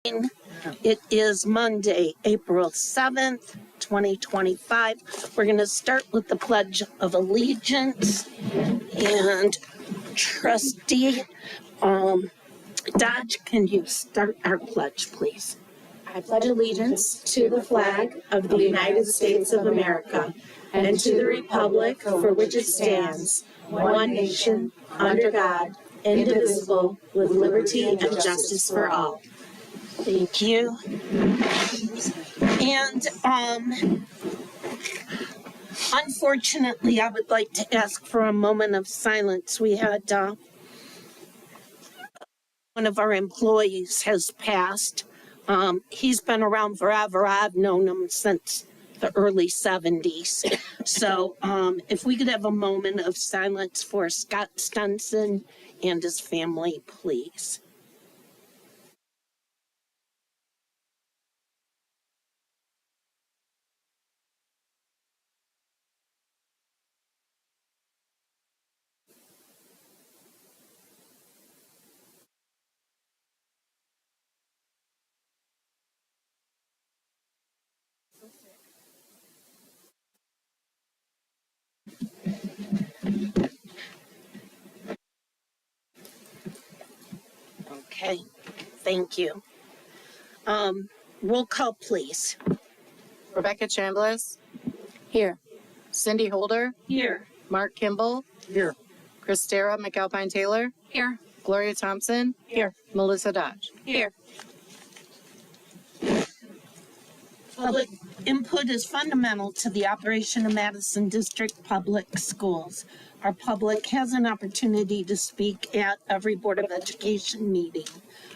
It is Monday, April 7th, 2025. We're going to start with the Pledge of Allegiance. And Trustee Dodge, can you start our pledge, please? I pledge allegiance to the flag of the United States of America and to the republic for which it stands, one nation, under God, indivisible, with liberty and justice for all. Thank you. And unfortunately, I would like to ask for a moment of silence. We had one of our employees has passed. He's been around forever. I've known him since the early 70s. So if we could have a moment of silence for Scott Stenson and his family, please. Okay, thank you. Roll call, please. Rebecca Chambliss. Here. Cindy Holder. Here. Mark Kimball. Here. Christara McAlpine-Taylor. Here. Gloria Thompson. Here. Melissa Dodge. Here. Public input is fundamental to the operation of Madison District Public Schools. Our public has an opportunity to speak at every Board of Education meeting.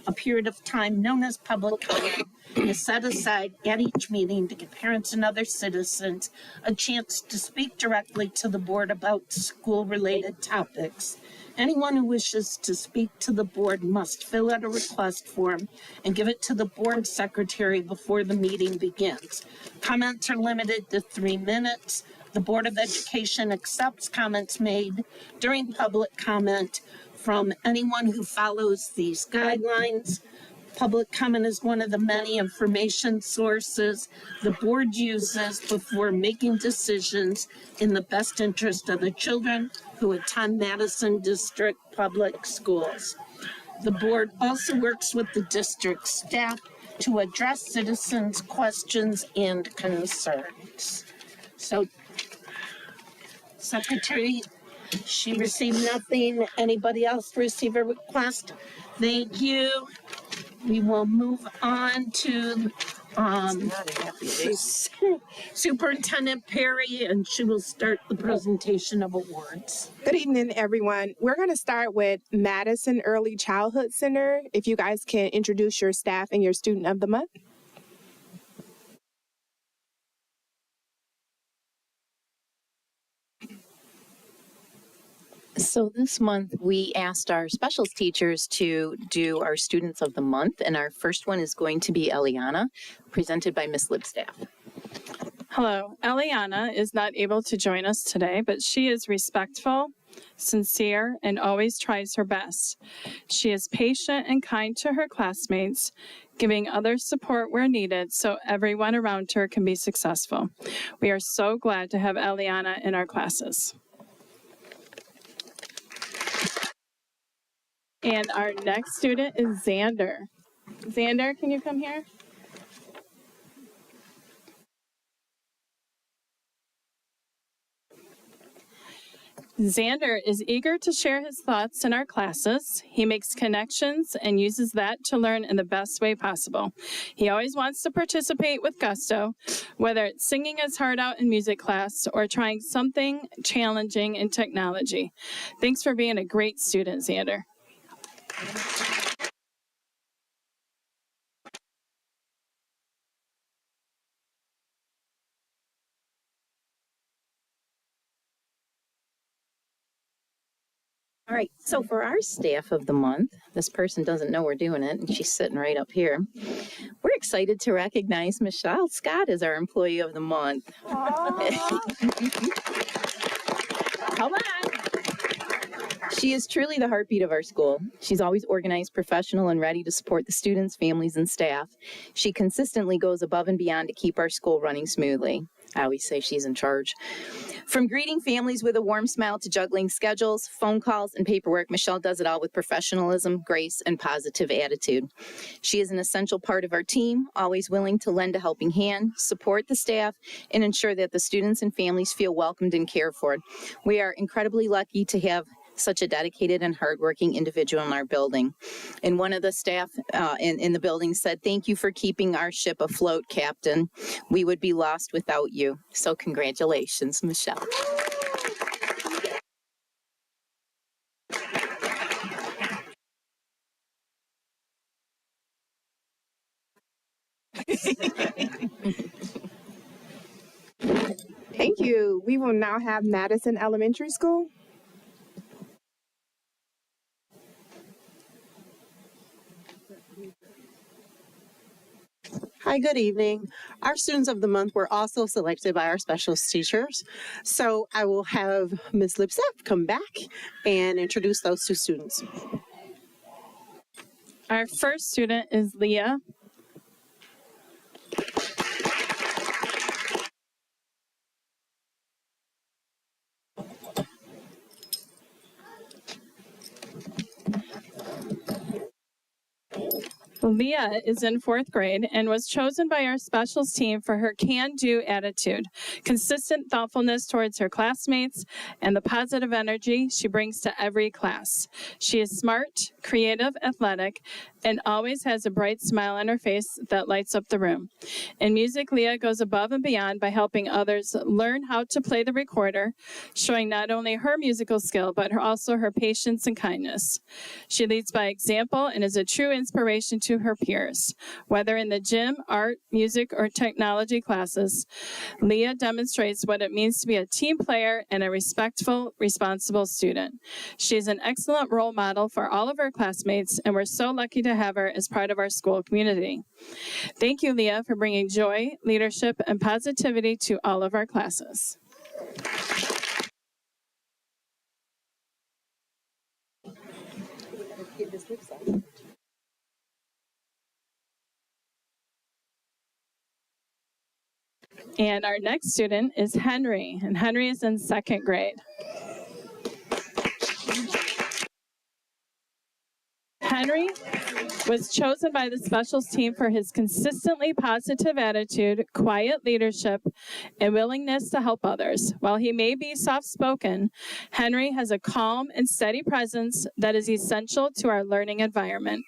A period of time known as public comment is set aside at each meeting to give parents and other citizens a chance to speak directly to the board about school-related topics. Anyone who wishes to speak to the board must fill out a request form and give it to the board secretary before the meeting begins. Comments are limited to 3 minutes. The Board of Education accepts comments made during public comment from anyone who follows these guidelines. Public comment is one of the many information sources the board uses before making decisions in the best interest of the children who attend Madison District Public Schools. The board also works with the district staff to address citizens' questions and concerns. So, Secretary, she received nothing. Anybody else receive a request? Thank you. We will move on to Superintendent Perry, and she will start the presentation of awards. Good evening, everyone. We're going to start with Madison Early Childhood Center. If you guys can introduce your staff and your student of the month. So this month we asked our specials teachers to do our students of the month, and our first one is going to be Eliana, presented by Miss Lipstaff. Hello, Eliana is not able to join us today, but she is respectful, sincere, and always tries her best. She is patient and kind to her classmates, giving others support where needed so everyone around her can be successful. We are so glad to have Eliana in our classes. And our next student is Xander. Xander, can you come here? Xander is eager to share his thoughts in our classes. He makes connections and uses that to learn in the best way possible. He always wants to participate with gusto, whether it's singing his heart out in music class or trying something challenging in technology. Thanks for being a great student, Xander. All right, so for our staff of the month, this person doesn't know we're doing it, and she's sitting right up here. We're excited to recognize Michelle Scott as our employee of the month. Come on. She is truly the heartbeat of our school. She's always organized, professional, and ready to support the students, families, and staff. She consistently goes above and beyond to keep our school running smoothly. I always say she's in charge. From greeting families with a warm smile to juggling schedules, phone calls, and paperwork, Michelle does it all with professionalism, grace, and positive attitude. She is an essential part of our team, always willing to lend a helping hand, support the staff, and ensure that the students and families feel welcomed and cared for. We are incredibly lucky to have such a dedicated and hardworking individual in our building. And one of the staff in the building said, "Thank you for keeping our ship afloat, Captain. We would be lost without you." So congratulations, Michelle. Thank you. We will now have Madison Elementary School. Hi, good evening. Our students of the month were also selected by our specialist teachers. So I will have Ms. Lipseth come back and introduce those two students. Our first student is Leah. Leah is in 4th grade and was chosen by our specials team for her can-do attitude, consistent thoughtfulness towards her classmates, and the positive energy she brings to every class. She is smart, creative, athletic, and always has a bright smile on her face that lights up the room. In music, Leah goes above and beyond by helping others learn how to play the recorder, showing not only her musical skill, but also her patience and kindness. She leads by example and is a true inspiration to her peers. Whether in the gym, art, music, or technology classes, Leah demonstrates what it means to be a team player and a respectful, responsible student. She is an excellent role model for all of her classmates, and we're so lucky to have her as part of our school community. Thank you, Leah, for bringing joy, leadership, and positivity to all of our classes. And our next student is Henry, and Henry is in 2nd grade. Henry was chosen by the specials team for his consistently positive attitude, quiet leadership, and willingness to help others. While he may be soft-spoken, Henry has a calm and steady presence that is essential to our learning environment.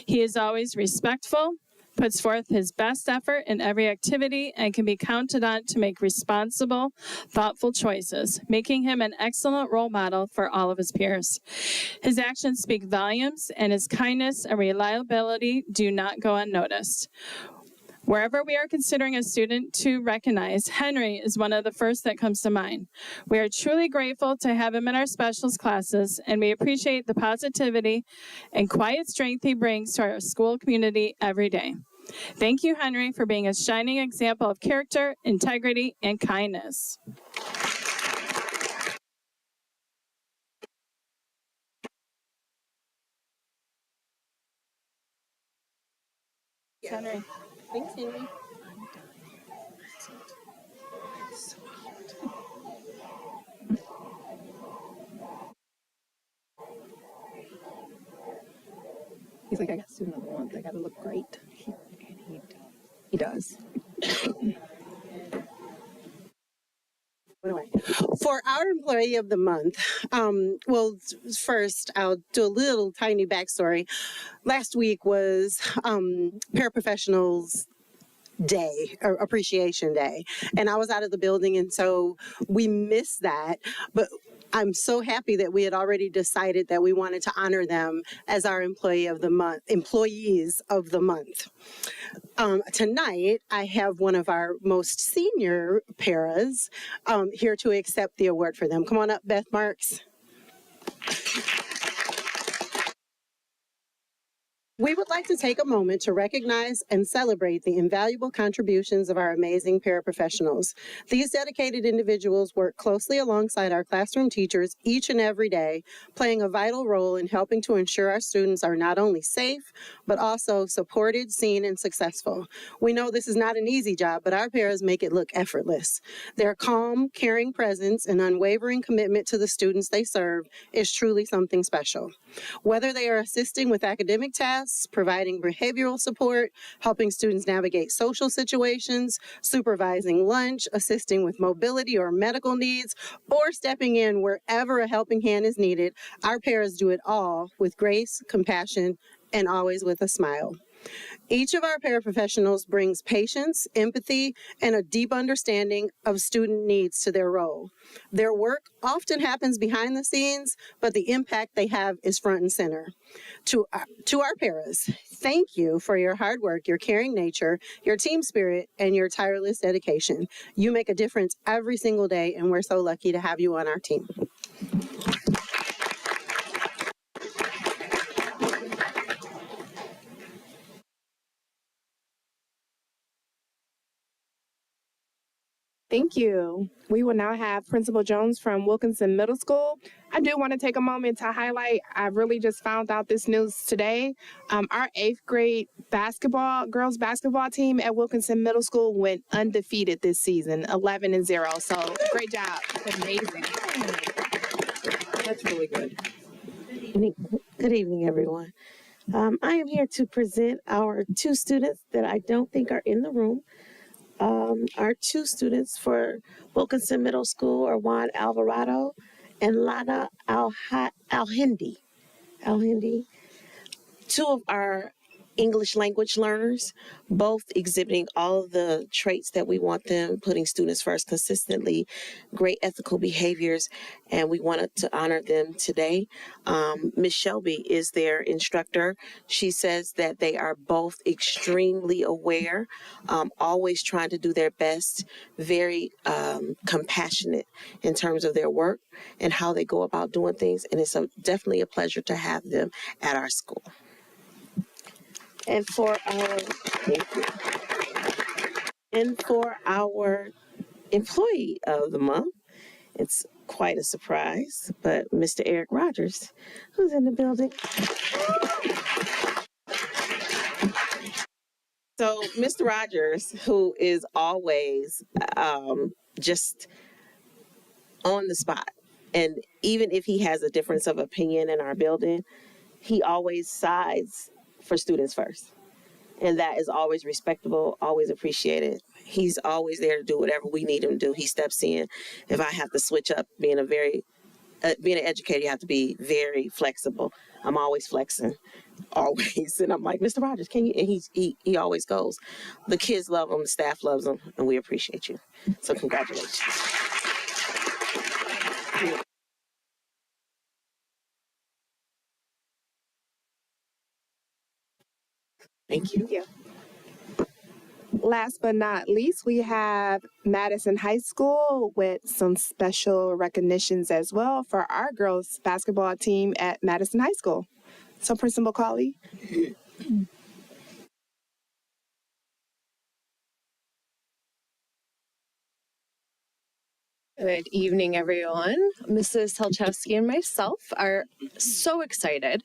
He is always respectful, puts forth his best effort in every activity, and can be counted on to make responsible, thoughtful choices, making him an excellent role model for all of his peers. His actions speak volumes, and his kindness and reliability do not go unnoticed. Wherever we are considering a student to recognize, Henry is one of the first that comes to mind. We are truly grateful to have him in our specials classes, and we appreciate the positivity and quiet strength he brings to our school community every day. Thank you, Henry, for being a shining example of character, integrity, and kindness. Henry. Thanks, Henry. He's like, I got student of the month. I got to look great. He does. For our employee of the month, well, first I'll do a little tiny backstory. Last week was Paraprofessionals Day, or Appreciation Day, and I was out of the building, and so we missed that. But I'm so happy that we had already decided that we wanted to honor them as our employees of the month. Tonight, I have one of our most senior paras here to accept the award for them. Come on up, Beth Marks. We would like to take a moment to recognize and celebrate the invaluable contributions of our amazing paraprofessionals. These dedicated individuals work closely alongside our classroom teachers each and every day, playing a vital role in helping to ensure our students are not only safe, but also supported, seen, and successful. We know this is not an easy job, but our paras make it look effortless. Their calm, caring presence and unwavering commitment to the students they serve is truly something special. Whether they are assisting with academic tasks, providing behavioral support, helping students navigate social situations, supervising lunch, assisting with mobility or medical needs, or stepping in wherever a helping hand is needed, our paras do it all with grace, compassion, and always with a smile. Each of our paraprofessionals brings patience, empathy, and a deep understanding of student needs to their role. Their work often happens behind the scenes, but the impact they have is front and center. To our paras, thank you for your hard work, your caring nature, your team spirit, and your tireless dedication. You make a difference every single day, and we're so lucky to have you on our team. Thank you. We will now have Principal Jones from Wilkinson Middle School. I do want to take a moment to highlight, I really just found out this news today. Our 8th grade girls basketball team at Wilkinson Middle School went undefeated this season, 11-0. So great job. Amazing. That's really good. Good evening, everyone. I am here to present our two students that I don't think are in the room. Our two students for Wilkinson Middle School are Juan Alvarado and Lana Al-Hindi. Two of our English language learners, both exhibiting all of the traits that we want them, putting students first consistently, great ethical behaviors, and we wanted to honor them today. Ms. Shelby is their instructor. She says that they are both extremely aware, always trying to do their best, very compassionate in terms of their work and how they go about doing things, and it's definitely a pleasure to have them at our school. And for our employee of the month, it's quite a surprise, but Mr. Eric Rogers, who's in the building. So Mr. Rogers, who is always just on the spot, and even if he has a difference of opinion in our building, he always sides for students first. And that is always respectable, always appreciated. He's always there to do whatever we need him to do. He steps in. If I have to switch up, being an educator, you have to be very flexible. I'm always flexing, always. And I'm like, Mr. Rogers, can you? And he always goes. The kids love him, the staff loves him, and we appreciate you. So congratulations. Thank you. Yeah. Last but not least, we have Madison High School with some special recognitions as well for our girls basketball team at Madison High School. So Principal Colley. Good evening, everyone. Mrs. Helchowski and myself are so excited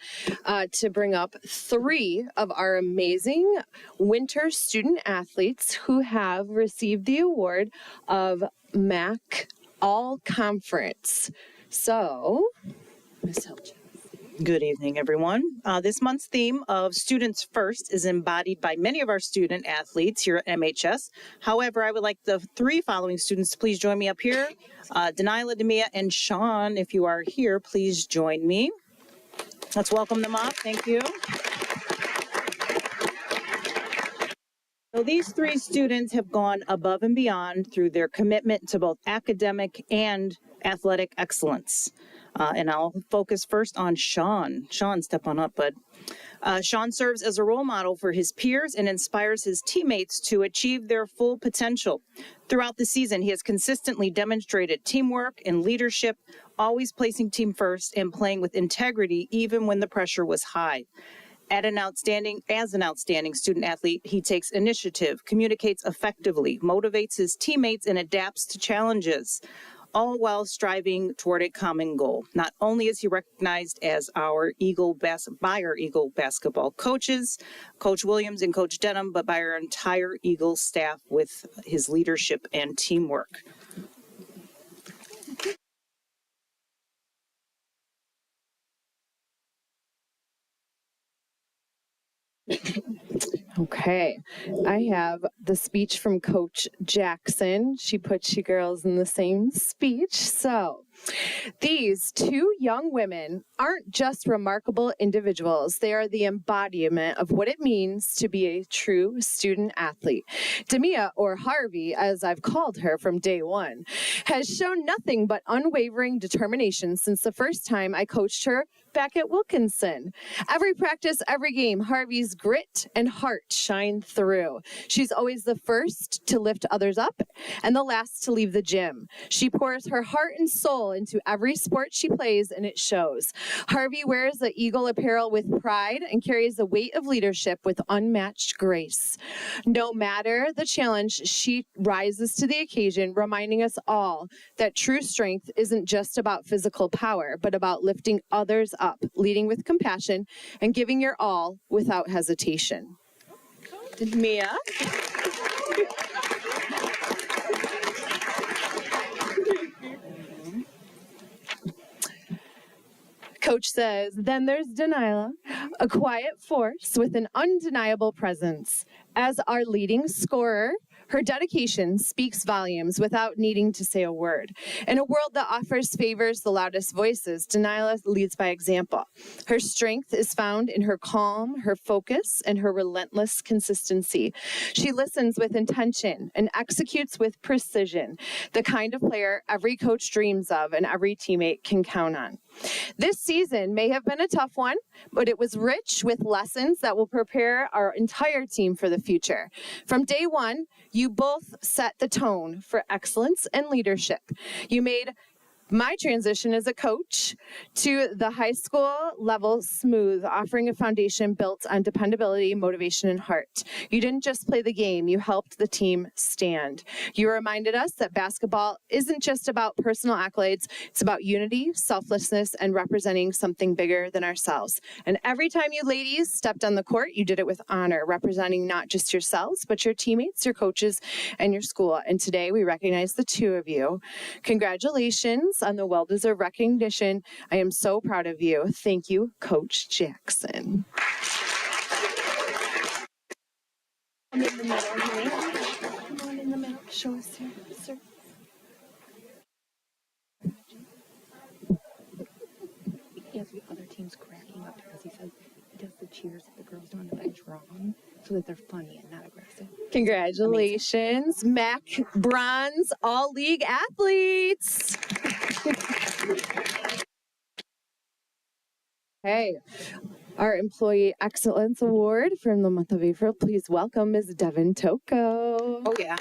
to bring up 3 of our amazing winter student athletes who have received the award of MAC All Conference. So, Ms. Helchowski. Good evening, everyone. This month's theme of Students First is embodied by many of our student athletes here at MHS. However, I would like the 3 following students to please join me up here. Denilah, Demia, and Sean, if you are here, please join me. Let's welcome them up. Thank you. So these 3 students have gone above and beyond through their commitment to both academic and athletic excellence. And I'll focus first on Sean. Sean, step on up, bud. Sean serves as a role model for his peers and inspires his teammates to achieve their full potential. Throughout the season, he has consistently demonstrated teamwork and leadership, always placing team first and playing with integrity even when the pressure was high. As an outstanding student athlete, he takes initiative, communicates effectively, motivates his teammates, and adapts to challenges, all while striving toward a common goal. Not only is he recognized as by our Eagle basketball coaches, Coach Williams and Coach Denham, but by our entire Eagle staff with his leadership and teamwork. Okay, I have the speech from Coach Jackson. She puts you girls in the same speech. So, these two young women aren't just remarkable individuals. They are the embodiment of what it means to be a true student athlete. Demia, or Harvey, as I've called her from day one, has shown nothing but unwavering determination since the first time I coached her back at Wilkinson. Every practice, every game, Harvey's grit and heart shine through. She's always the first to lift others up and the last to leave the gym. She pours her heart and soul into every sport she plays, and it shows. Harvey wears the Eagle apparel with pride and carries the weight of leadership with unmatched grace. No matter the challenge, she rises to the occasion, reminding us all that true strength isn't just about physical power, but about lifting others up, leading with compassion, and giving your all without hesitation. Mia? Coach says, then there's Delilah, a quiet force with an undeniable presence. As our leading scorer, her dedication speaks volumes without needing to say a word. In a world that offers favors the loudest voices, Delilah leads by example. Her strength is found in her calm, her focus, and her relentless consistency. She listens with intention and executes with precision, the kind of player every coach dreams of and every teammate can count on. This season may have been a tough one, but it was rich with lessons that will prepare our entire team for the future. From day one, you both set the tone for excellence and leadership. You made my transition as a coach to the high school level smooth, offering a foundation built on dependability, motivation, and heart. You didn't just play the game, you helped the team stand. You reminded us that basketball isn't just about personal accolades, it's about unity, selflessness, and representing something bigger than ourselves. And every time you ladies stepped on the court, you did it with honor, representing not just yourselves, but your teammates, your coaches, and your school. And today we recognize the two of you. Congratulations on the well-deserved recognition. I am so proud of you. Thank you, Coach Jackson. Come in the middle, honey. Come on in the middle. Show us here, sir. Yes, the other team's cracking up because he says he does the cheers that the girls do on the bench wrong, so that they're funny and not aggressive. Congratulations, Mac Bronze All-League athletes. Hey, our Employee Excellence Award from the month of April. Please welcome Ms. Devin Toko. Oh, yeah.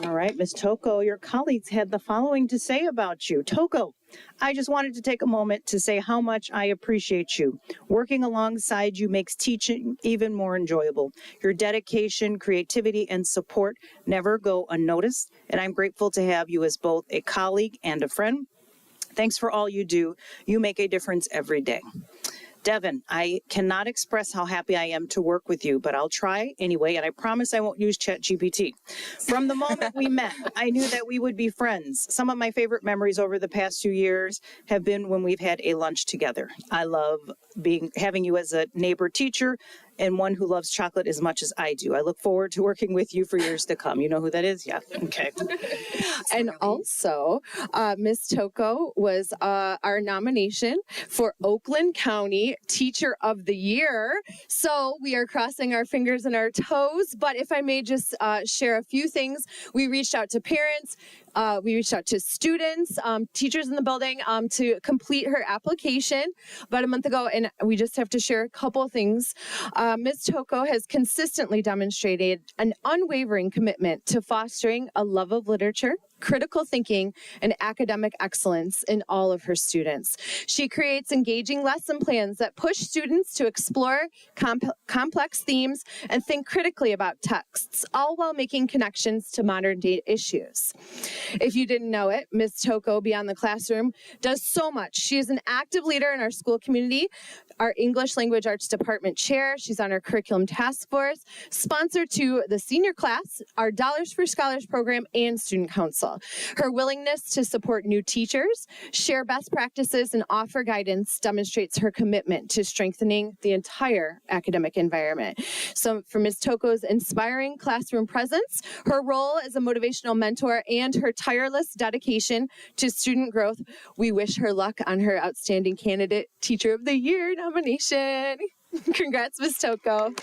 All right, Ms. Toko, your colleagues had the following to say about you. Toko, I just wanted to take a moment to say how much I appreciate you. Working alongside you makes teaching even more enjoyable. Your dedication, creativity, and support never go unnoticed, and I'm grateful to have you as both a colleague and a friend. Thanks for all you do. You make a difference every day. Devin, I cannot express how happy I am to work with you, but I'll try anyway, and I promise I won't use ChatGPT. From the moment we met, I knew that we would be friends. Some of my favorite memories over the past 2 years have been when we've had a lunch together. I love having you as a neighbor teacher and one who loves chocolate as much as I do. I look forward to working with you for years to come. You know who that is? Yeah. Okay. And also, Ms. Toko was our nomination for Oakland County Teacher of the Year. So we are crossing our fingers and our toes. But if I may just share a few things, we reached out to parents, We reached out to students, teachers in the building to complete her application about a month ago, and we just have to share a couple things. Ms. Toko has consistently demonstrated an unwavering commitment to fostering a love of literature, critical thinking, and academic excellence in all of her students. She creates engaging lesson plans that push students to explore complex themes and think critically about texts, all while making connections to modern day issues. If you didn't know it, Ms. Toko, beyond the classroom, does so much. She is an active leader in our school community, our English Language Arts Department chair. She's on our curriculum task force, sponsor to the senior class, our Dollars for Scholars program, and student council. Her willingness to support new teachers, share best practices, and offer guidance demonstrates her commitment to strengthening the entire academic environment. So for Ms. Toko's inspiring classroom presence, her role as a motivational mentor, and her tireless dedication to student growth, we wish her luck on her Outstanding Candidate Teacher of the Year nomination. Congrats, Ms. Toko.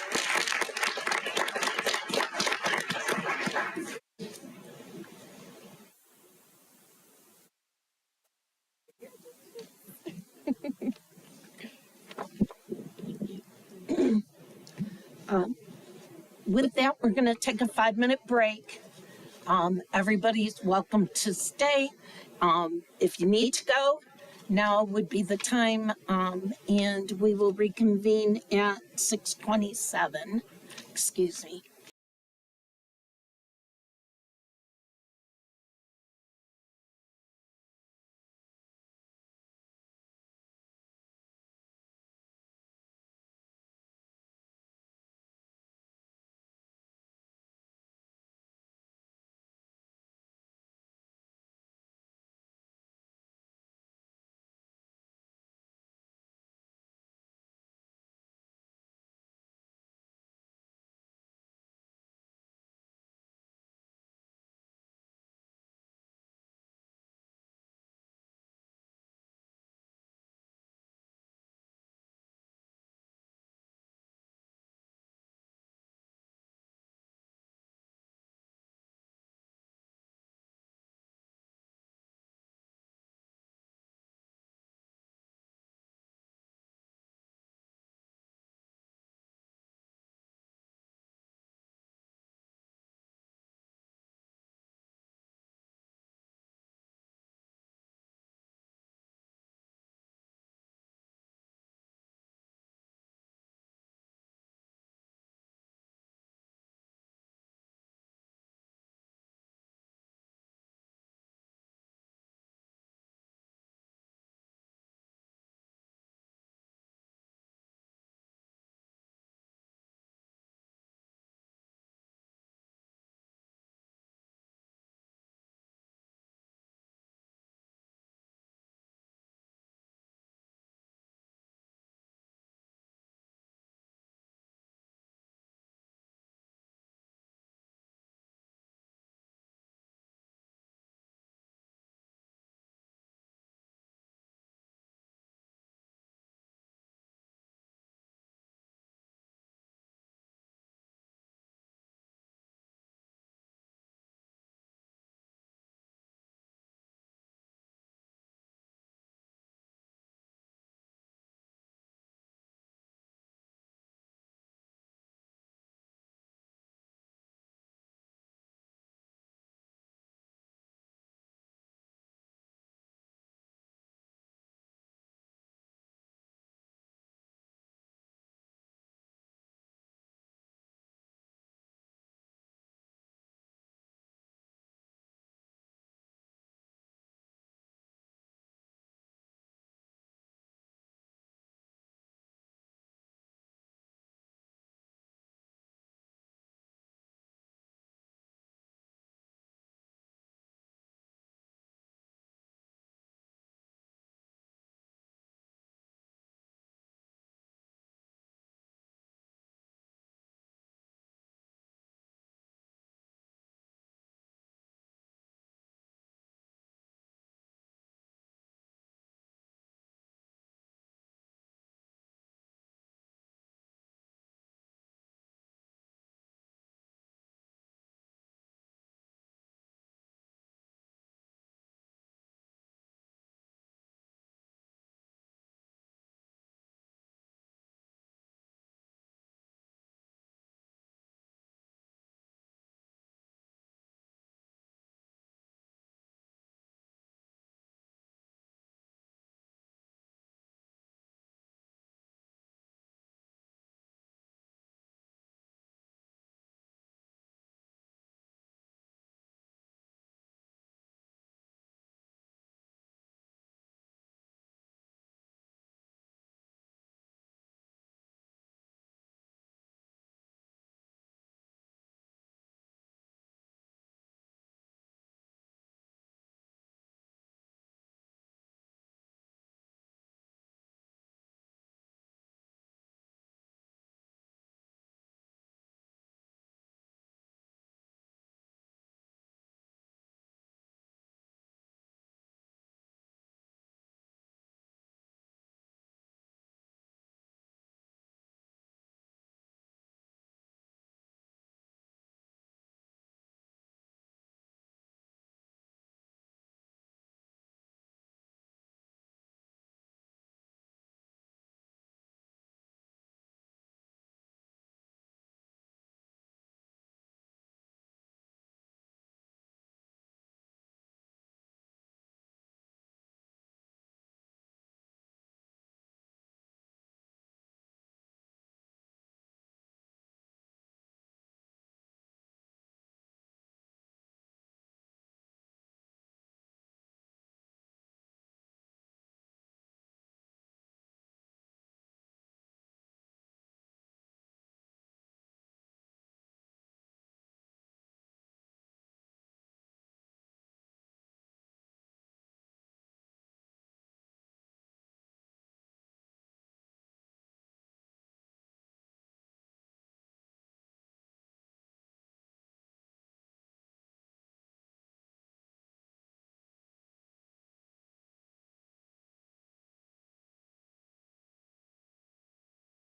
With that, we're going to take a 5-minute break. Everybody's welcome to stay. If you need to go, now would be the time, and we will reconvene at 6:27. Excuse me.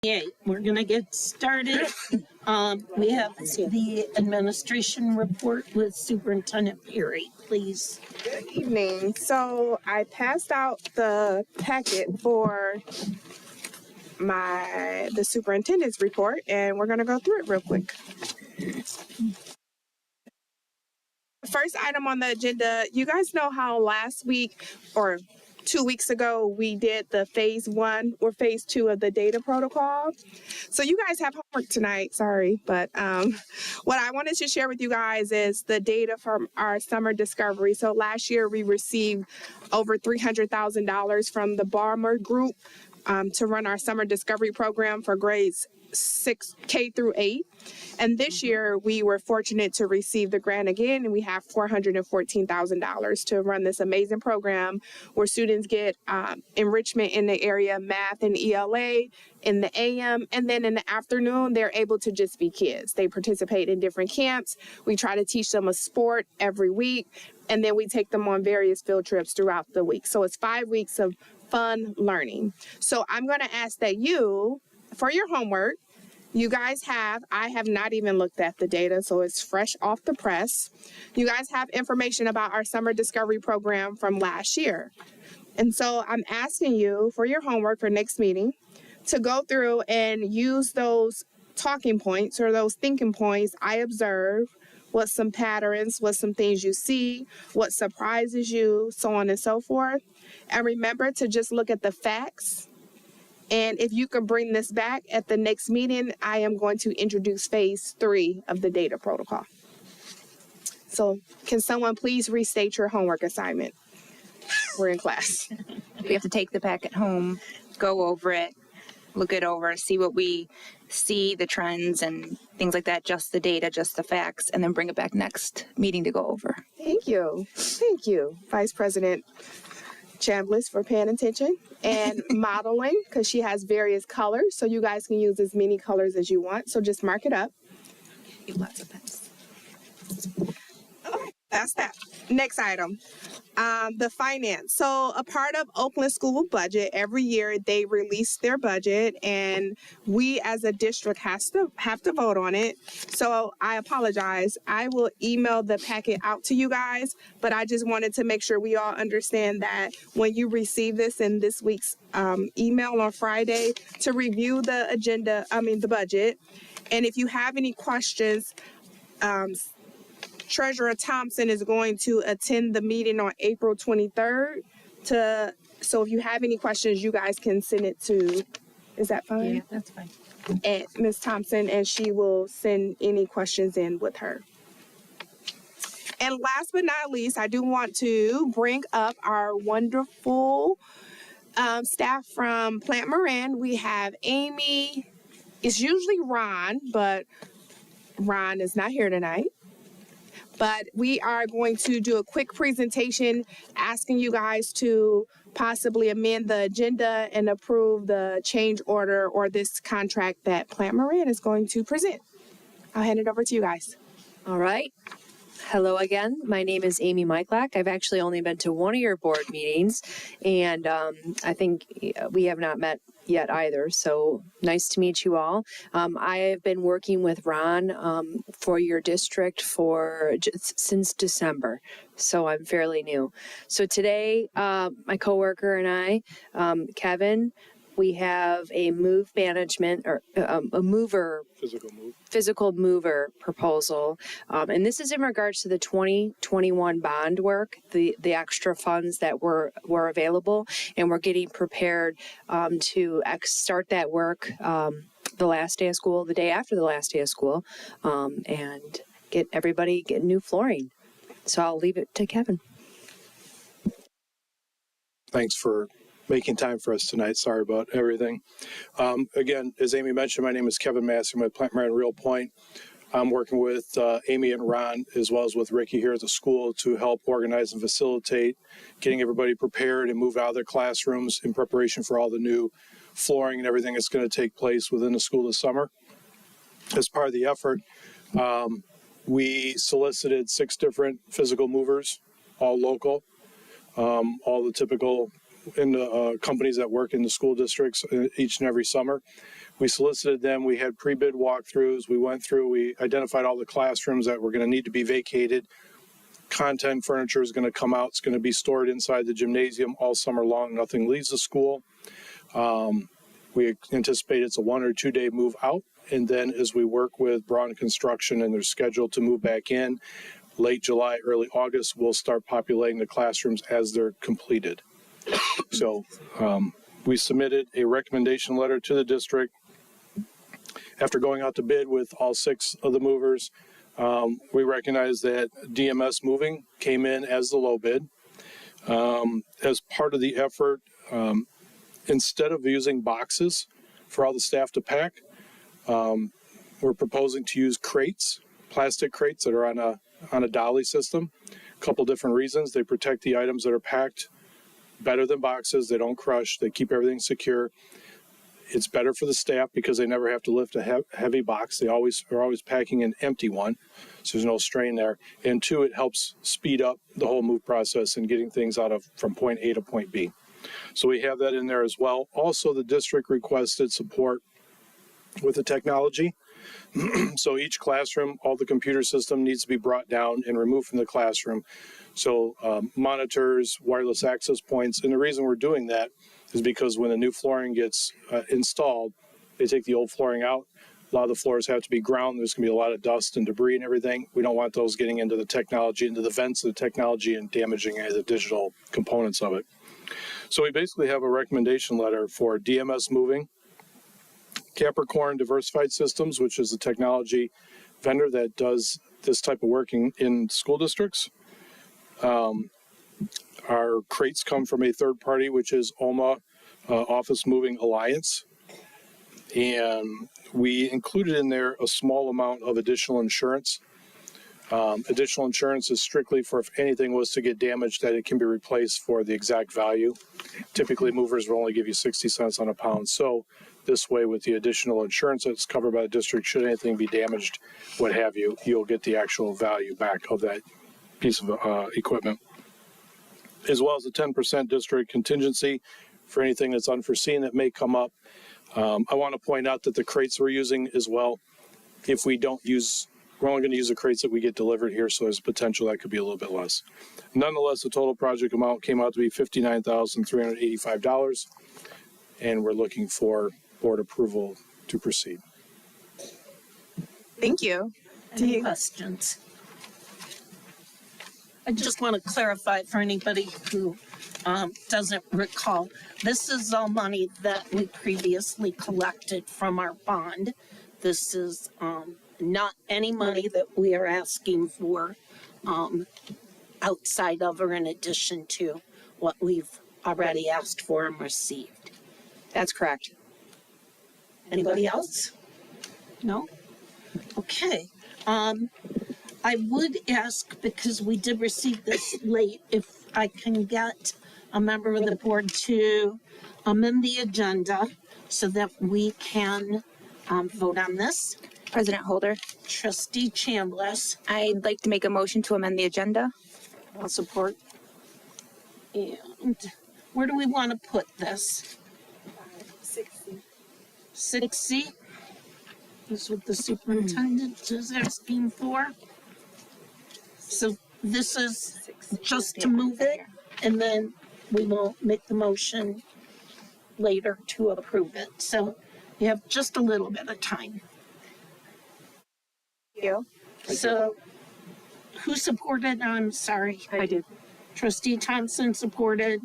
Yeah, we're gonna get started. We have the administration report with Superintendent Perry, please. Good evening. So I passed out the packet for the superintendent's report, and we're gonna go through it real quick. First item on the agenda, you guys know how last week or 2 weeks ago we did the phase 1 or phase 2 of the data protocol. So you guys have homework tonight, sorry, but what I wanted to share with you guys is the data from our summer discovery. So last year we received over $300,000 from the Barmer Group to run our summer discovery program for grades 6 K through 8. And this year we were fortunate to receive the grant again, and we have $414,000 to run this amazing program where students get enrichment in the area of math and ELA in the AM, and then in the afternoon they're able to just be kids. They participate in different camps. We try to teach them a sport every week, and then we take them on various field trips throughout the week. So it's 5 weeks of fun learning. So I'm going to ask that you, for your homework, I have not even looked at the data, so it's fresh off the press. You guys have information about our summer discovery program from last year. And so I'm asking you for your homework for next meeting to go through and use those talking points or those thinking points I observe, what's some patterns, what's some things you see, what surprises you, so on and so forth. And remember to just look at the facts. And if you can bring this back at the next meeting, I am going to introduce phase 3 of the data protocol. So can someone please restate your homework assignment? We're in class. We have to take the packet home, go over it, look it over, see what we see, the trends and things like that, just the data, just the facts, and then bring it back next meeting to go over. Thank you. Thank you, Vice President Chambliss, for paying attention, and modeling, because she has various colors, so you guys can use as many colors as you want. So just mark it up. Lots of pens. Okay, that's that. Next item. The finance. So a part of Oakland School budget, every year they release their budget, and we as a district have to vote on it. So I apologize. I will email the packet out to you guys, but I just wanted to make sure we all understand that when you receive this in this week's email on Friday, to review the budget. And if you have any questions, Treasurer Thompson is going to attend the meeting on April 23rd. So if you have any questions, you guys can send it to, is that fine? Yeah, that's fine. And Ms. Thompson, and she will send any questions in with her. And last but not least, I do want to bring up our wonderful staff from Plant Moran. We have Amy. It's usually Ron, but Ron is not here tonight. But we are going to do a quick presentation asking you guys to possibly amend the agenda and approve the change order or this contract that Plant Moran is going to present. I'll hand it over to you guys. All right. Hello again. My name is Amy Michlack. I've actually only been to one of your board meetings, and I think we have not met yet either. So nice to meet you all. I have been working with Ron for your district since December, so I'm fairly new. So today, my coworker and I, Kevin, we have a physical mover proposal. And this is in regards to the 2021 bond work, the extra funds that were available, and we're getting prepared to start that work the last day of school, the day after the last day of school, and get new flooring. So I'll leave it to Kevin. Thanks for making time for us tonight. Sorry about everything. Again, as Amy mentioned, my name is Kevin Massey. I'm with Plant Moran Real Point. I'm working with Amy and Ron, as well as with Ricky here at the school, to help organize and facilitate getting everybody prepared and move out of their classrooms in preparation for all the new flooring and everything that's going to take place within the school this summer. As part of the effort, we solicited 6 different physical movers, all local, all the typical companies that work in the school districts each and every summer. We solicited them. We had pre-bid walkthroughs. We went through, we identified all the classrooms that were going to need to be vacated. Content furniture is going to come out. It's going to be stored inside the gymnasium all summer long. Nothing leaves the school. We anticipate it's a 1 or 2 day move out. And then as we work with Braun Construction and they're scheduled to move back in late July, early August, we'll start populating the classrooms as they're completed. So we submitted a recommendation letter to the district. After going out to bid with all 6 of the movers, we recognize that DMS Moving came in as the low bid. As part of the effort, instead of using boxes for all the staff to pack, we're proposing to use crates, plastic crates that are on a dolly system. A couple different reasons. They protect the items that are packed better than boxes. They don't crush. They keep everything secure. It's better for the staff because they never have to lift a heavy box. They are always packing an empty one, so there's no strain there. And 2, it helps speed up the whole move process and getting things from point A to point B. So we have that in there as well. Also, the district requested support with the technology. So each classroom, all the computer system needs to be brought down and removed from the classroom. So monitors, wireless access points. And the reason we're doing that is because when the new flooring gets installed, they take the old flooring out. A lot of the floors have to be ground. There's going to be a lot of dust and debris and everything. We don't want those getting into the technology, into the vents of the technology and damaging any of the digital components of it. So we basically have a recommendation letter for DMS Moving, Capricorn Diversified Systems, which is a technology vendor that does this type of work in school districts. Our crates come from a third party, which is OMA Office Moving Alliance. And we included in there a small amount of additional insurance. Additional insurance is strictly for if anything was to get damaged, that it can be replaced for the exact value. Typically, movers will only give you 60 cents on a pound. So this way, with the additional insurance that's covered by the district, should anything be damaged, what have you, you'll get the actual value back of that piece of equipment. As well as a 10% district contingency for anything that's unforeseen that may come up. I want to point out that the crates we're using as well, if we don't use, we're only going to use the crates that we get delivered here, so there's potential that could be a little bit less. Nonetheless, the total project amount came out to be $59,385, and we're looking for board approval to proceed. Thank you. Any questions? I just want to clarify for anybody who doesn't recall. This is all money that we previously collected from our bond. This is not any money that we are asking for outside of or in addition to what we've already asked for and received. That's correct. Anybody else? No? Okay. I would ask, because we did receive this late, if I can get a member of the board to amend the agenda so that we can vote on this. President Holder, Trustee Chambliss. I'd like to make a motion to amend the agenda. I'll support. And where do we want to put this? 6C. This is what the superintendent is asking for. So this is just to move it, and then we will make the motion later to approve it. So you have just a little bit of time. Thank you. So who supported? I'm sorry. I did. Trustee Thompson supported.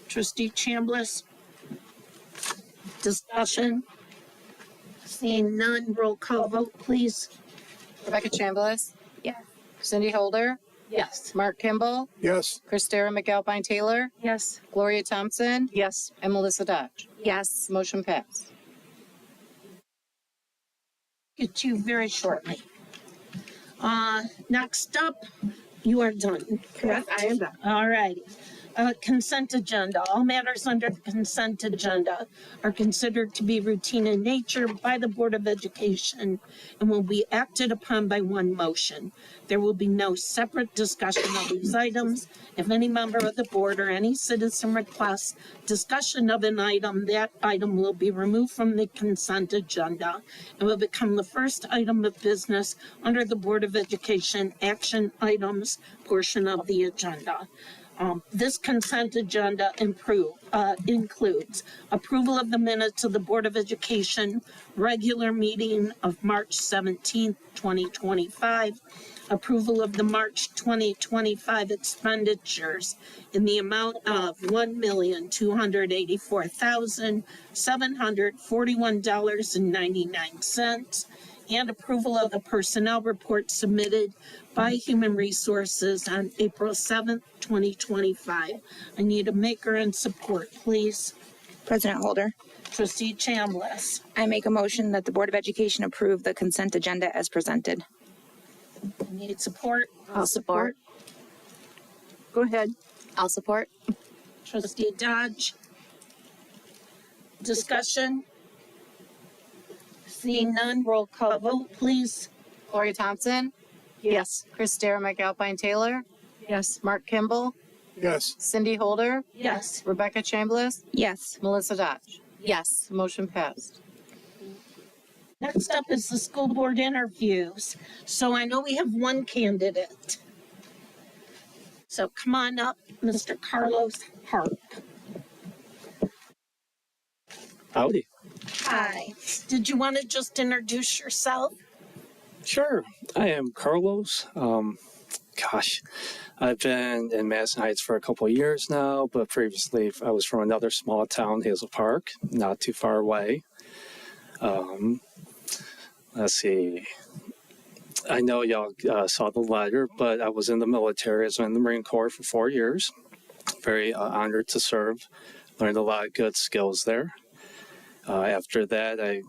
Trustee Chambliss. Discussion. Seeing none, roll call vote, please. Rebecca Chambliss? Yes. Cindy Holder? Yes. Mark Kimball? Yes. Christara McAlpine Taylor? Yes. Gloria Thompson? Yes. And Melissa Dodge? Yes. Motion passed. Get you very shortly. Next up, you are done, correct? I am done. All righty. Consent agenda. All matters under the consent agenda are considered to be routine in nature by the Board of Education and will be acted upon by one motion. There will be no separate discussion of these items. If any member of the board or any citizen requests discussion of an item, that item will be removed from the consent agenda and will become the first item of business under the Board of Education action items portion of the agenda. This consent agenda includes approval of the minutes of the Board of Education regular meeting of March 17th, 2025, approval of the March 2025 expenditures in the amount of $1,284,741.99, and approval of the personnel report submitted by Human Resources on April 7th, 2025. I need a maker and support, please. President Holder, Trustee Chambliss. I make a motion that the Board of Education approve the consent agenda as presented. I need support. I'll support. Go ahead. I'll support. Trustee Dodge. Discussion. Seeing none, roll call vote, please. Gloria Thompson? Yes. Christara McAlpine Taylor? Yes. Mark Kimball? Yes. Cindy Holder? Yes. Rebecca Chambliss? Yes. Melissa Dodge? Yes. Motion passed. Next up is the school board interviews. So I know we have one candidate. So come on up, Mr. Carlos Harp. Howdy. Hi. Did you want to just introduce yourself? Sure. I am Carlos. I've been in Madison Heights for a couple of years now, but previously I was from another small town, Hazel Park, not too far away. Let's see. I know y'all saw the letter, but I was in the military. I was in the Marine Corps for 4 years. Very honored to serve. Learned a lot of good skills there. After that, I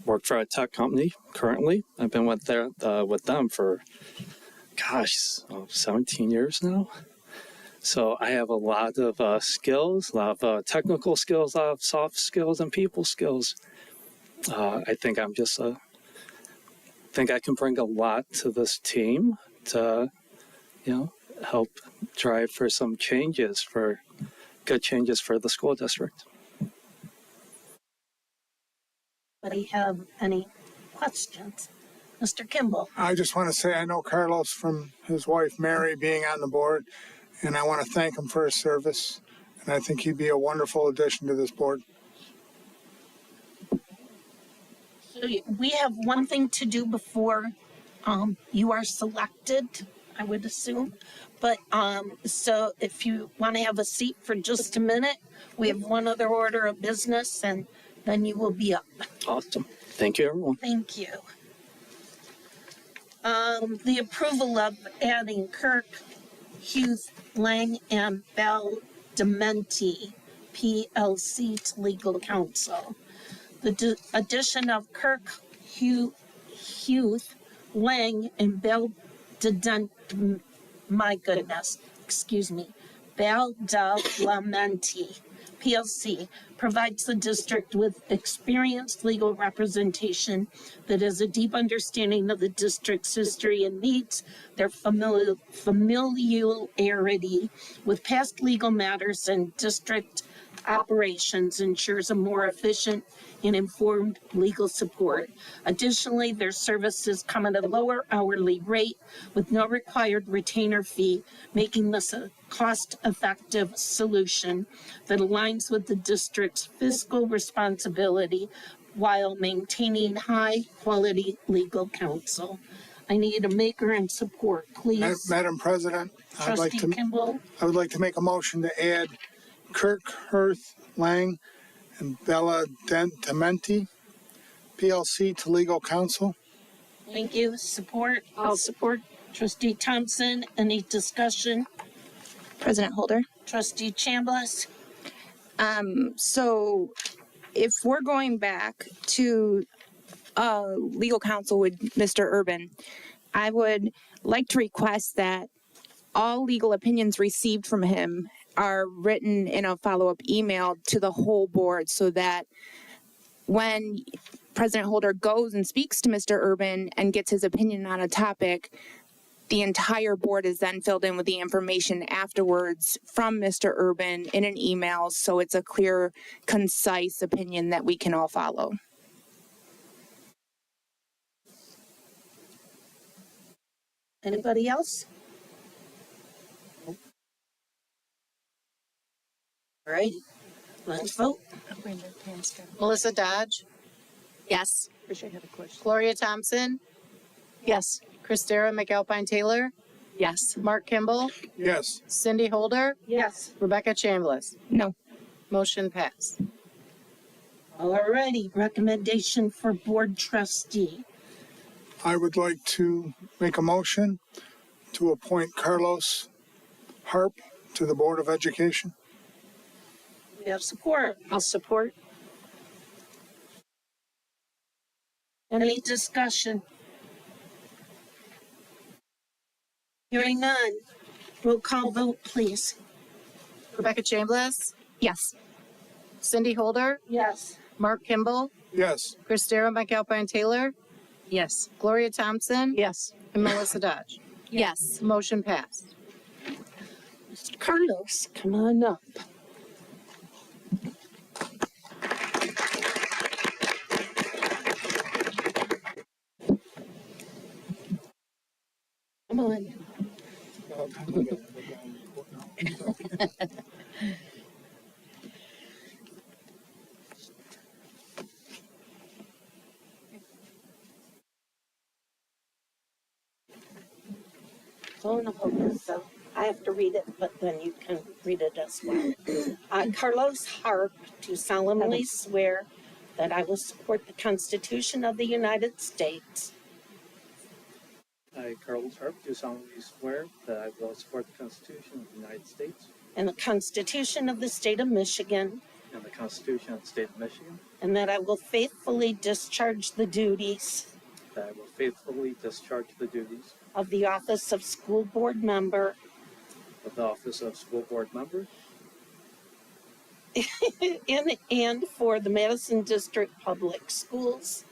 work for a tech company currently. I've been with them for, 17 years now. So I have a lot of skills, a lot of technical skills, a lot of soft skills and people skills. I think I can bring a lot to this team to, help drive for some changes, for good changes for the school district. Anybody have any questions? Mr. Kimball. I just want to say I know Carlos from his wife Mary being on the board, and I want to thank him for his service. And I think he'd be a wonderful addition to this board. So we have one thing to do before you are selected, I would assume. But so if you want to have a seat for just a minute, we have one other order of business and then you will be up. Awesome. Thank you, everyone. Thank you. The approval of adding Kirk, Hughes, Lang, and Bell Dementi, PLC, to legal counsel. The addition of Kirk, Hughes, Lang, and Bell Dementi, Bell Dementi, PLC, provides the district with experienced legal representation that has a deep understanding of the district's history and needs. Their familiarity with past legal matters and district operations ensures a more efficient and informed legal support. Additionally, their services come at a lower hourly rate with no required retainer fee, making this a cost-effective solution that aligns with the district's fiscal responsibility while maintaining high-quality legal counsel. I need a maker and support, please. Madam President, Kimball. I would like to make a motion to add Kirk, Hirth, Lang, and Bella Dementi, PLC, to legal counsel. Thank you. Support? I'll support. Trustee Thompson, any discussion? President Holder. Trustee Chambliss? So if we're going back to legal counsel with Mr. Urban, I would like to request that all legal opinions received from him are written in a follow-up email to the whole board so that when President Holder goes and speaks to Mr. Urban and gets his opinion on a topic, the entire board is then filled in with the information afterwards from Mr. Urban in an email, so it's a clear, concise opinion that we can all follow. Anybody else? All right, let's vote. Melissa Dodge, Yes. Gloria Thompson, Yes. Christara McAlpine Taylor, Yes. Mark Kimball, Yes. Cindy Holder, Yes. Rebecca Chambliss. No. Motion passed. All righty, recommendation for board trustee. I would like to make a motion to appoint Carlos Harp to the Board of Education. We have support. I'll support. Any discussion? Hearing none. Roll call vote, please. Rebecca Chambliss, Yes. Cindy Holder, Yes. Mark Kimball, Yes. Christara McAlpine Taylor, Yes. Gloria Thompson, Yes. and Melissa Dodge. Yes. Motion passed. Mr. Carlos, come on up. Come on. Oh, no, so I have to read it, but then you can read it as well. Carlos Harp, do solemnly swear that I will support the Constitution of the United States I, Carlos Harp, do solemnly swear that I will support the Constitution of the United States and the Constitution of the State of Michigan, and the Constitution of the State of Michigan, and that I will faithfully discharge the duties that I will faithfully discharge the duties of the office of school board member of the office of school board member in and for the Madison District Public Schools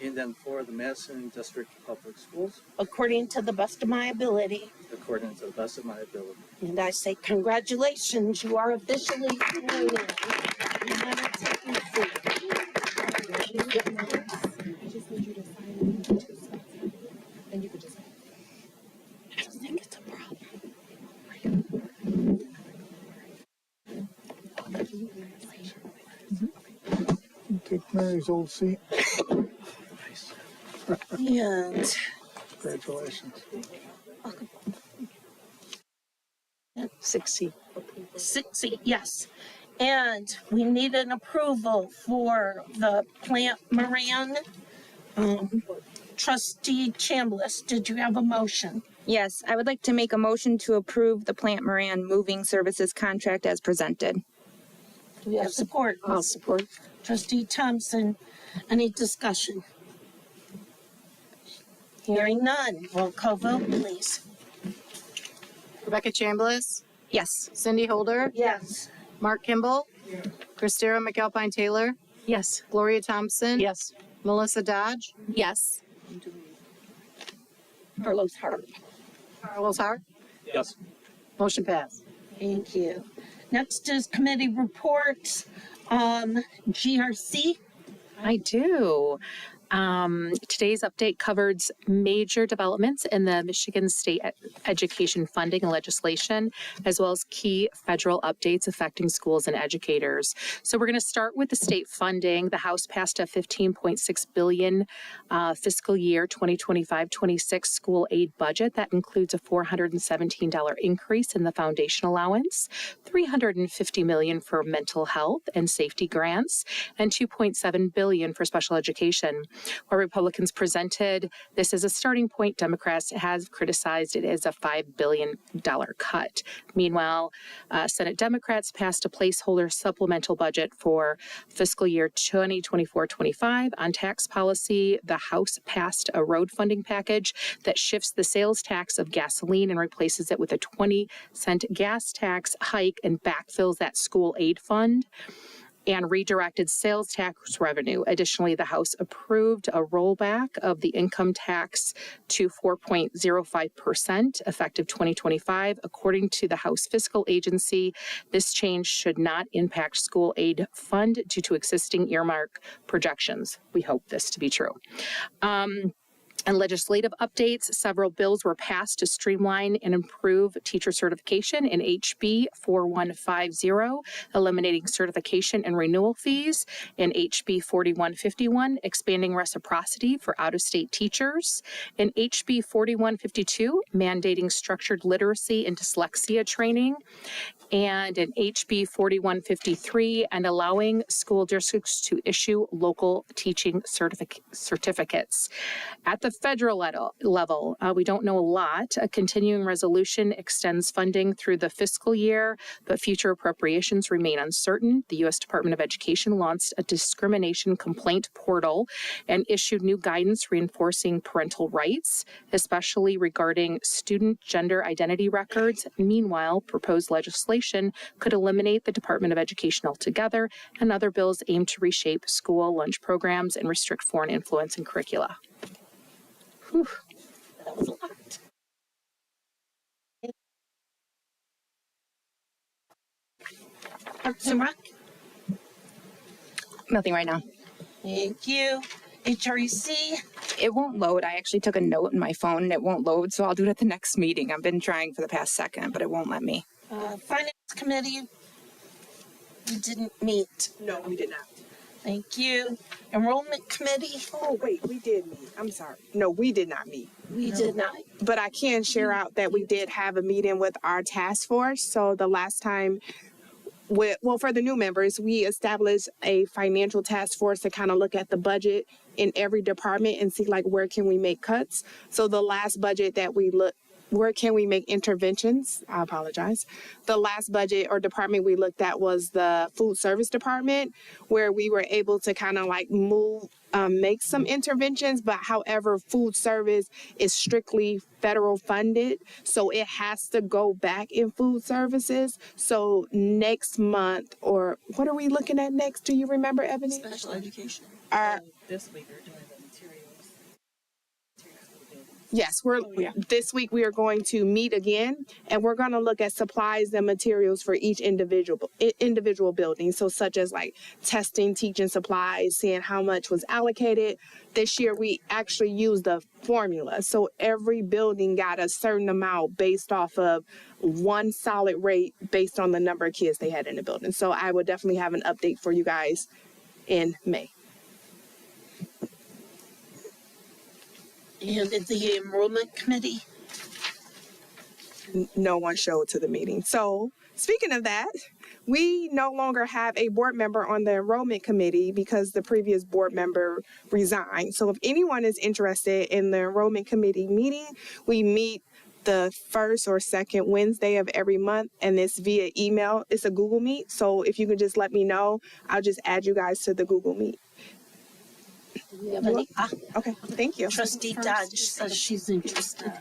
in and for the Madison District Public Schools according to the best of my ability. according to the best of my ability. And I say congratulations, you are officially sworn in. You have to take your seat. I don't think it's a problem. Take Mary's old seat. And Congratulations. 60, yes. And we need an approval for the Plant Moran. Trustee Chambliss, did you have a motion? Yes, I would like to make a motion to approve the Plant Moran Moving Services contract as presented. Do we have support? I'll support. Trustee Thompson, any discussion? Hearing none. Roll call vote, please. Rebecca Chambliss, Yes. Cindy Holder, Yes. Mark Kimball, Christara McAlpine Taylor, Yes. Gloria Thompson, Yes. Melissa Dodge, Yes. Carlos Harp. Carlos Harp. Yes. Motion passed. Thank you. Next is committee reports. GRC. I do. Today's update covers major developments in the Michigan State Education funding and legislation, as well as key federal updates affecting schools and educators. So we're going to start with the state funding. The House passed a $15.6 billion fiscal year 2025-26 school aid budget. That includes a $417 increase in the foundation allowance, $350 million for mental health and safety grants, and $2.7 billion for special education. While Republicans presented this as a starting point, Democrats have criticized it as a $5 billion cut. Meanwhile, Senate Democrats passed a placeholder supplemental budget for fiscal year 2024-25 on tax policy. The House passed a road funding package that shifts the sales tax of gasoline and replaces it with a 20-cent gas tax hike and backfills that school aid fund and redirected sales tax revenue. Additionally, the House approved a rollback of the income tax to 4.05% effective 2025. According to the House Fiscal Agency, this change should not impact school aid fund due to existing earmark projections. We hope this to be true. And legislative updates, several bills were passed to streamline and improve teacher certification in HB 4150, eliminating certification and renewal fees, in HB 4151, expanding reciprocity for out-of-state teachers, in HB 4152, mandating structured literacy and dyslexia training, and in HB 4153, and allowing school districts to issue local teaching certificates. At the federal level, we don't know a lot. A continuing resolution extends funding through the fiscal year, but future appropriations remain uncertain. The U.S. Department of Education launched a discrimination complaint portal and issued new guidance reinforcing parental rights, especially regarding student gender identity records. Meanwhile, proposed legislation could eliminate the Department of Education altogether, and other bills aim to reshape school lunch programs and restrict foreign influence in curricula. Whew, that was a lot. Parks and Rec? Nothing right now. Thank you. HREC? It won't load. I actually took a note in my phone and it won't load, so I'll do it at the next meeting. I've been trying for the past second, but it won't let me. Finance Committee? We didn't meet. No, we did not. Thank you. Enrollment Committee? Oh, wait, we did meet. I'm sorry. No, we did not meet. We did not. But I can share out that we did have a meeting with our task force. So the last time, for the new members, we established a financial task force to kind of look at the budget in every department and see like where can we make cuts. So the last budget that we looked, where can we make interventions? I apologize. The last budget or department we looked at was the food service department, where we were able to kind of like make some interventions, but however, food service is strictly federal funded, so it has to go back in food services. So next month, or what are we looking at next? Do you remember, Ebony? Special education. This week we're doing the materials. Yes, this week we are going to meet again, and we're going to look at supplies and materials for each individual building. So such as like testing, teaching supplies, seeing how much was allocated. This year we actually used the formula. So every building got a certain amount based off of one solid rate based on the number of kids they had in the building. So I would definitely have an update for you guys in May. And the Enrollment Committee? No one showed to the meeting. So speaking of that, we no longer have a board member on the enrollment committee because the previous board member resigned. So if anyone is interested in the enrollment committee meeting, we meet the first or second Wednesday of every month, and it's via email. It's a Google Meet. So if you could just let me know, I'll just add you guys to the Google Meet. Okay, thank you. Trustee Dodge says she's interested.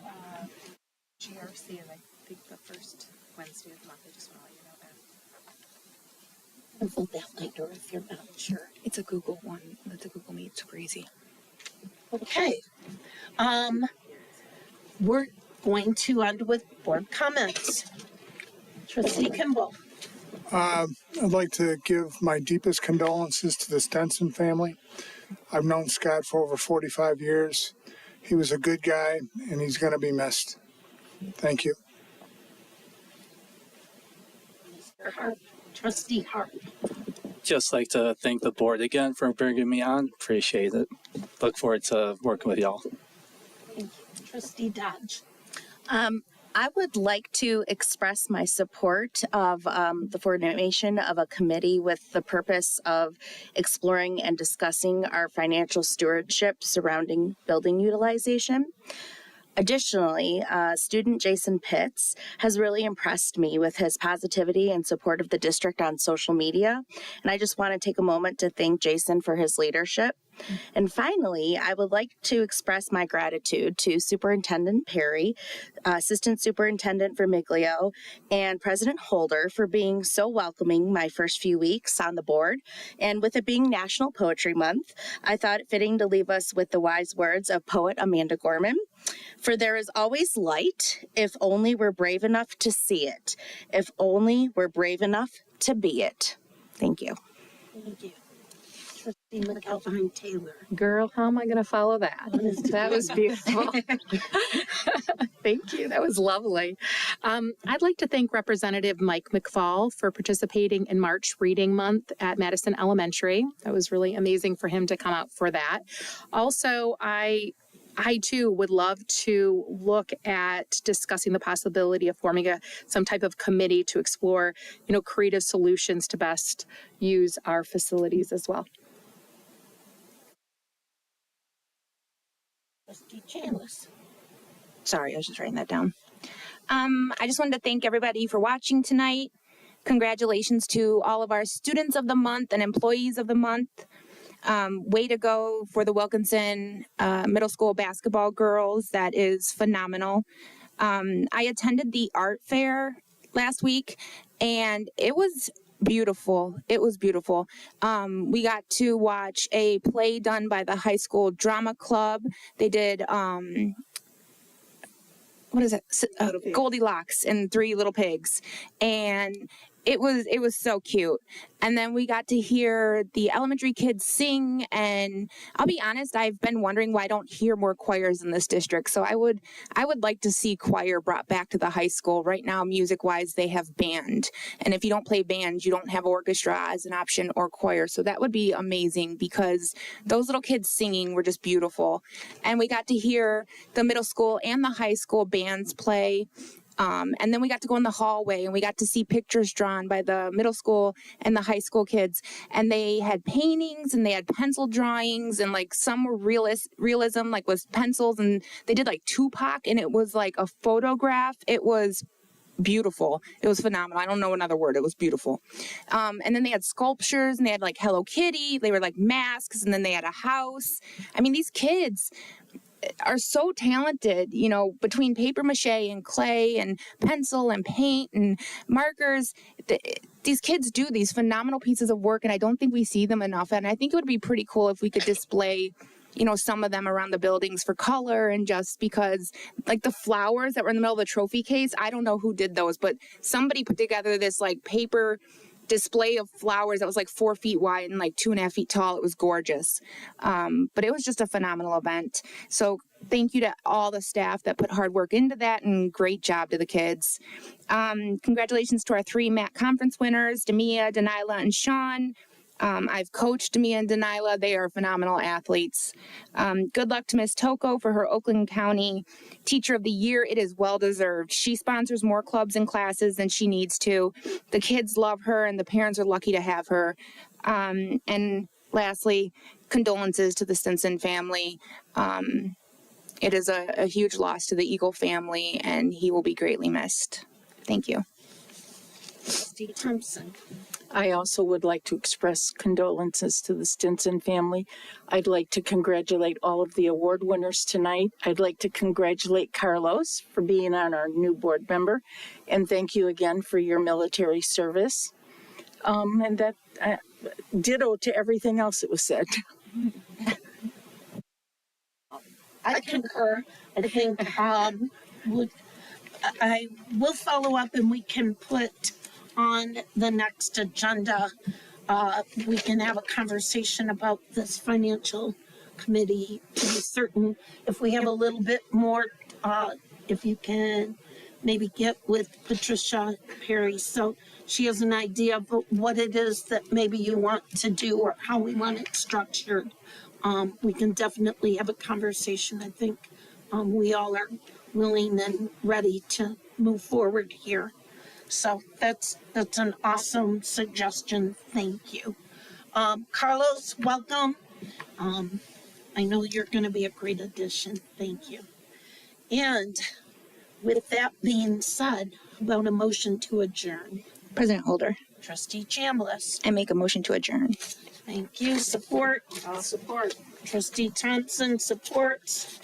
GRC, and I think the first Wednesday of the month. I just want to let you know that. I'll vote that later if you're not sure. It's a Google one. It's a Google Meet. It's crazy. Okay. We're going to end with board comments. Trustee Kimball. I'd like to give my deepest condolences to the Stenson family. I've known Scott for over 45 years. He was a good guy, and he's going to be missed. Thank you. Mr. Hart. Trustee Hart. Just like to thank the board again for bringing me on. Appreciate it. Look forward to working with y'all. Thank you. Trustee Dodge. I would like to express my support of the formation of a committee with the purpose of exploring and discussing our financial stewardship surrounding building utilization. Additionally, student Jason Pitts has really impressed me with his positivity and support of the district on social media. And I just want to take a moment to thank Jason for his leadership. And finally, I would like to express my gratitude to Superintendent Perry, Assistant Superintendent Vermiglio, and President Holder for being so welcoming my first few weeks on the board. And with it being National Poetry Month, I thought it fitting to leave us with the wise words of poet Amanda Gorman. For there is always light, if only we're brave enough to see it, if only we're brave enough to be it. Thank you. Thank you. Trustee McAlpine Taylor. Girl, how am I going to follow that? That was beautiful. Thank you. That was lovely. I'd like to thank Representative Mike McFall for participating in March Reading Month at Madison Elementary. That was really amazing for him to come out for that. Also, I too would love to look at discussing the possibility of forming some type of committee to explore, creative solutions to best use our facilities as well. Trustee Chandler. Sorry, I was just writing that down. I just wanted to thank everybody for watching tonight. Congratulations to all of our students of the month and employees of the month. Way to go for the Wilkinson Middle School basketball girls. That is phenomenal. I attended the art fair last week and it was beautiful. It was beautiful. We got to watch a play done by the high school drama club. They did, what is it? Goldilocks and Three Little Pigs. And it was so cute. And then we got to hear the elementary kids sing, and I'll be honest, I've been wondering why I don't hear more choirs in this district. So I would like to see choir brought back to the high school. Right now, music-wise, they have band. And if you don't play band, you don't have orchestra as an option or choir. So that would be amazing because those little kids singing were just beautiful. And we got to hear the middle school and the high school bands play. And then we got to go in the hallway and we got to see pictures drawn by the middle school and the high school kids. And they had paintings and they had pencil drawings and like some were realism, like with pencils, and they did like Tupac and it was like a photograph. It was beautiful. It was phenomenal. I don't know another word. It was beautiful. And then they had sculptures and they had like Hello Kitty. They were like masks and then they had a house. I mean, these kids are so talented, between paper mache and clay and pencil and paint and markers. These kids do these phenomenal pieces of work, and I don't think we see them enough. And I think it would be pretty cool if we could display, some of them around the buildings for color, and just because, like the flowers that were in the middle of the trophy case, I don't know who did those, but somebody put together this like paper display of flowers that was like 4 feet wide and like 2.5 feet tall. It was gorgeous. But it was just a phenomenal event. So thank you to all the staff that put hard work into that, and great job to the kids. Congratulations to our 3 MAC conference winners, Demia, Denila, and Sean. I've coached Demia and Denila. They are phenomenal athletes. Good luck to Miss Toko for her Oakland County Teacher of the Year. It is well deserved. She sponsors more clubs and classes than she needs to. The kids love her and the parents are lucky to have her. And lastly, condolences to the Stinson family. It is a huge loss to the Eagle family and he will be greatly missed. Thank you. Steve Thompson. I also would like to express condolences to the Stinson family. I'd like to congratulate all of the award winners tonight. I'd like to congratulate Carlos for being on our new board member. And thank you again for your military service. And that ditto to everything else that was said. I concur. I think I will follow up and we can put on the next agenda. We can have a conversation about this financial committee to be certain. If we have a little bit more, if you can maybe get with Patricia Perry so she has an idea of what it is that maybe you want to do or how we want it structured. We can definitely have a conversation. I think we all are willing and ready to move forward here. So that's an awesome suggestion. Thank you. Carlos, welcome. I know you're going to be a great addition. Thank you. And with that being said, about a motion to adjourn. President Holder, Trustee Chambliss. I make a motion to adjourn. Thank you. Support? I'll support. Trustee Thompson supports.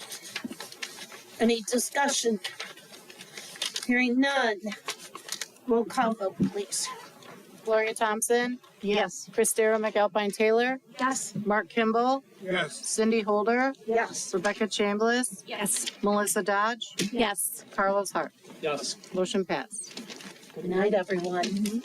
Any discussion? Hearing none. Roll call vote, please. Gloria Thompson, Yes. Christara McAlpine Taylor, Yes. Mark Kimball, Yes. Cindy Holder, Yes. Rebecca Chambliss, Yes. Melissa Dodge, Yes. Carlos Hart. Yes. Motion passed. Good night, everyone.